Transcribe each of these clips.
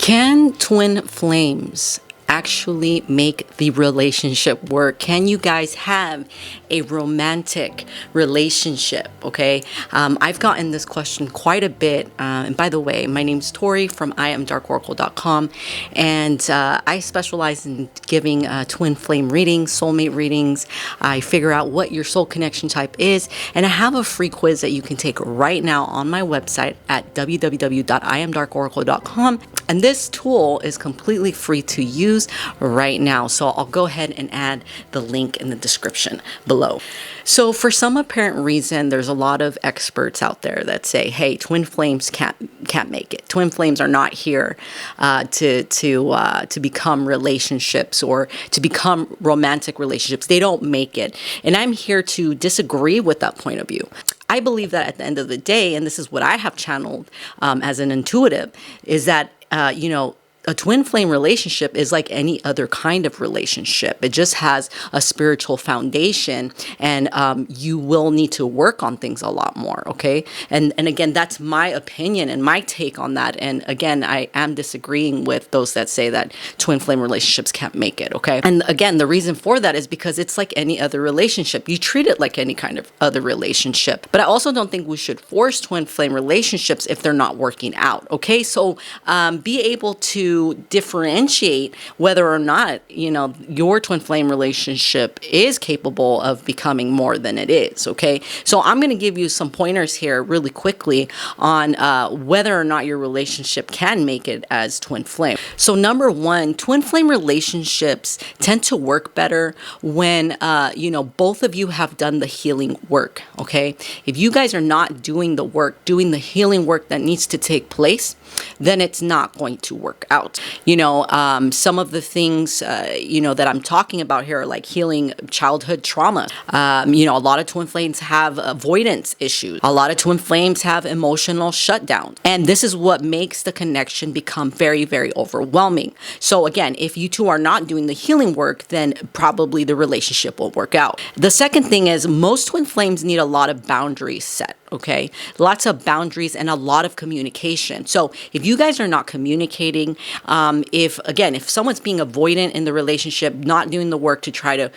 Can twin flames actually make the relationship work? Can you guys have a romantic relationship? Okay, I've gotten this question quite a bit. And by the way, my name's Tori from IamDarkOracle.com, and I specialize in giving twin flame readings, soulmate readings. I figure out what your soul connection type is, and I have a free quiz that you can take right now on my website at www.IamDarkOracle.com. And this tool is completely free to use right now. So I'll go ahead and add the link in the description below. So for some apparent reason, there's a lot of experts out there that say, hey, twin flames can't make it. Twin flames are not here to become relationships or to become romantic relationships. They don't make it. And I'm here to disagree with that point of view. I believe that at the end of the day, and this is what I have channeled as an intuitive, is that a twin flame relationship is like any other kind of relationship. It just has a spiritual foundation, and you will need to work on things a lot more, okay? And again, that's my opinion and my take on that. And again, I am disagreeing with those that say that twin flame relationships can't make it, okay? And again, the reason for that is because it's like any other relationship. You treat it like any kind of other relationship. But I also don't think we should force twin flame relationships if they're not working out, okay? So be able to differentiate whether or not, your twin flame relationship is capable of becoming more than it is, okay? So I'm going to give you some pointers here really quickly on whether or not your relationship can make it as twin flame. So number one, twin flame relationships tend to work better when, both of you have done the healing work, okay? If you guys are not doing the work, doing the healing work that needs to take place, then it's not going to work out. Some of the things, that I'm talking about here are like healing childhood trauma. A lot of twin flames have avoidance issues. A lot of twin flames have emotional shutdown. And this is what makes the connection become very, very overwhelming. So again, if you two are not doing the healing work, then probably the relationship will work out. The second thing is most twin flames need a lot of boundaries set. Okay, lots of boundaries and a lot of communication. So if you guys are not communicating, if someone's being avoidant in the relationship, not doing the work to try to,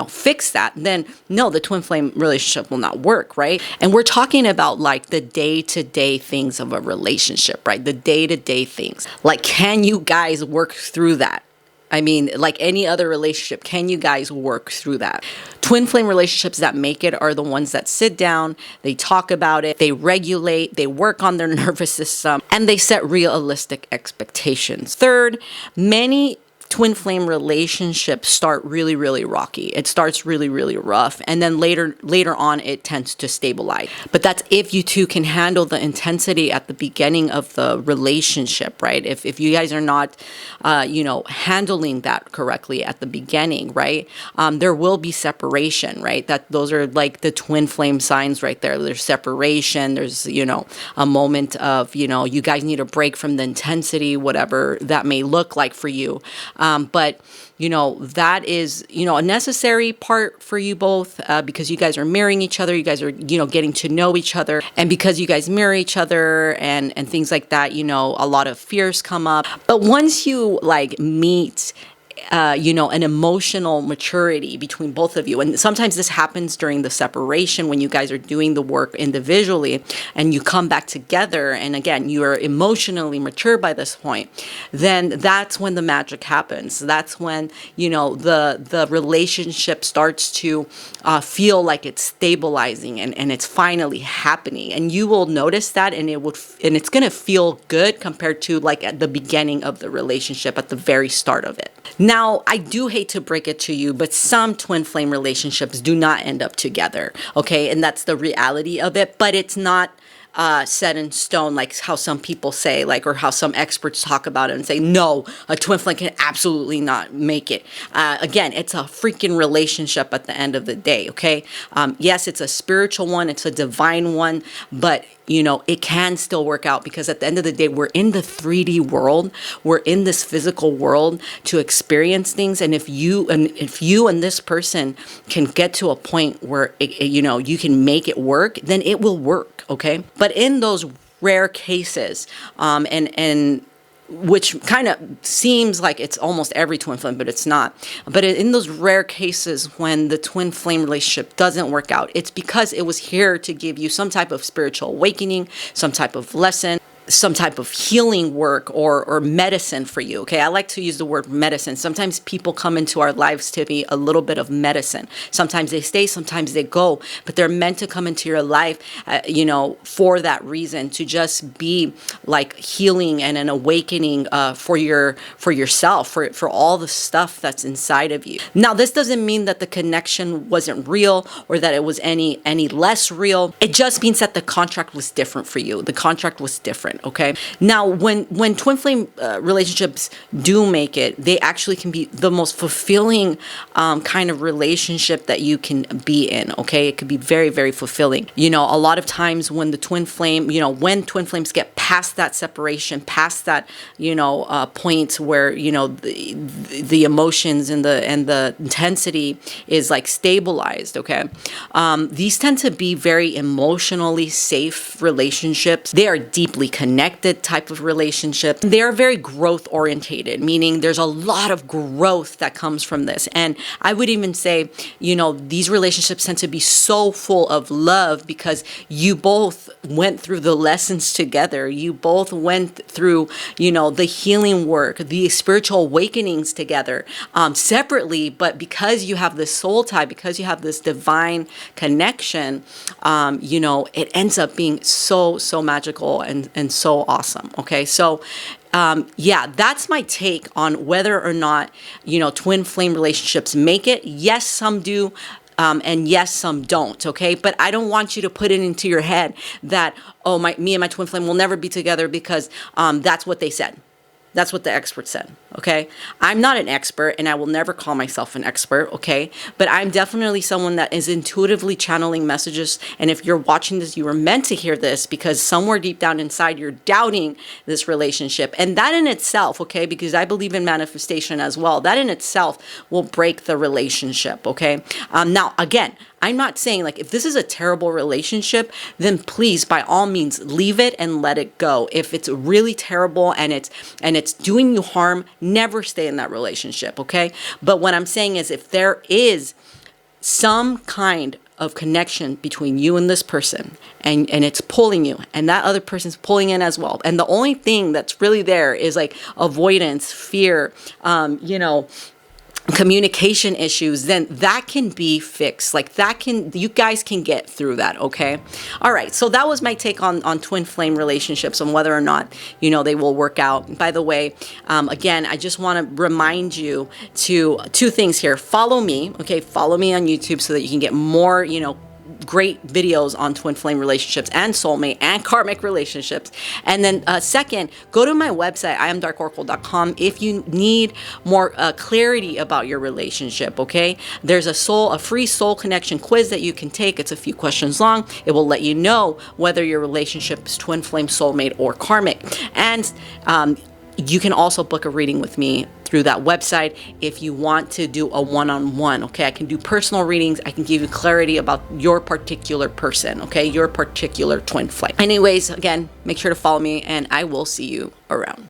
fix that, then no, the twin flame relationship will not work, right? And we're talking about like the day-to-day things of a relationship, right? The day-to-day things. Like, can you guys work through that? I mean, like any other relationship, can you guys work through that? Twin flame relationships that make it are the ones that sit down, they talk about it, they regulate, they work on their nervous system, and they set realistic expectations. Third, many twin flame relationships start really, really rocky. It starts really, really rough. And then later on, it tends to stabilize. But that's if you two can handle the intensity at the beginning of the relationship, right? If you guys are not, handling that correctly at the beginning, right? There will be separation, right? Those are like the twin flame signs right there. There's separation. There's, a moment of, you guys need a break from the intensity, whatever that may look like for you. But that is, a necessary part for you both because you guys are mirroring each other. You guys are, getting to know each other. And because you guys mirror each other and things like that, a lot of fears come up. But once you meet an emotional maturity between both of you. And sometimes this happens during the separation when you guys are doing the work individually and you come back together. And again, you are emotionally mature by this point. Then that's when the magic happens. That's when, the relationship starts to feel like it's stabilizing and it's finally happening. And you will notice that and it's going to feel good compared to like at the beginning of the relationship, at the very start of it. Now, I do hate to break it to you, but some twin flame relationships do not end up together, okay? And that's the reality of it, but it's not set in stone, like how some people say, or how some experts talk about it and say, no, a twin flame can absolutely not make it. Again, it's a freaking relationship at the end of the day, okay? Yes, it's a spiritual one, it's a divine one, but it can still work out because at the end of the day, we're in the 3D world. We're in this physical world to experience things. And if you and this person can get to a point where, you can make it work, then it will work. Okay. But in those rare cases, and which kind of seems like it's almost every twin flame, but it's not. But in those rare cases when the twin flame relationship doesn't work out, it's because it was here to give you some type of spiritual awakening, some type of lesson, some type of healing work or medicine for you. Okay. I like to use the word medicine. Sometimes people come into our lives to be a little bit of medicine. Sometimes they stay, sometimes they go, but they're meant to come into your life, for that reason, to just be like healing and an awakening, for yourself, for all the stuff that's inside of you. Now, this doesn't mean that the connection wasn't real or that it was any less real. It just means that the contract was different for you. The contract was different. Okay. Now, when twin flame relationships do make it, they actually can be the most fulfilling kind of relationship that you can be in. Okay. It could be very, very fulfilling. A lot of times when the twin flame, when twin flames get past that separation, past that, point where, the emotions and the intensity is like stabilized. Okay. These tend to be very emotionally safe relationships. They are deeply connected type of relationship. They are very growth orientated, meaning there's a lot of growth that comes from this. And I would even say, these relationships tend to be so full of love because you both went through the lessons together. You both went through, the healing work, the spiritual awakenings together, separately, but because you have this soul tie, because you have this divine connection, it ends up being so magical and so awesome. Okay. So, that's my take on whether or not, twin flame relationships make it. Yes, some do. And yes, some don't. Okay. But I don't want you to put it into your head that, me and my twin flame will never be together because, that's what they said. That's what the expert said, okay? I'm not an expert, and I will never call myself an expert, okay? But I'm definitely someone that is intuitively channeling messages, and if you're watching this, you were meant to hear this because somewhere deep down inside, you're doubting this relationship. And that in itself, okay, because I believe in manifestation as well, that in itself will break the relationship, okay? Now, again, I'm not saying like if this is a terrible relationship, then please by all means leave it and let it go. If it's really terrible and it's doing you harm, never stay in that relationship, okay? But what I'm saying is if there is some kind of connection between you and this person and it's pulling you and that other person's pulling in as well, and the only thing that's really there is like avoidance, fear, communication issues, then that can be fixed. Like you guys can get through that. Okay. All right. So that was my take on twin flame relationships and whether or not, they will work out. By the way, again, I just want to remind you to two things here. Follow me. Okay. Follow me on YouTube so that you can get more, great videos on twin flame relationships and soulmate and karmic relationships. And then second, go to my website, iamdarkoracle.com, if you need more clarity about your relationship, okay? There's a free soul connection quiz that you can take. It's a few questions long. It will let you know whether your relationship is twin flame, soulmate, or karmic. And you can also book a reading with me through that website if you want to do a one-on-one, okay? I can do personal readings. I can give you clarity about your particular person, okay? Your particular twin flame. Anyways, again, make sure to follow me and I will see you around.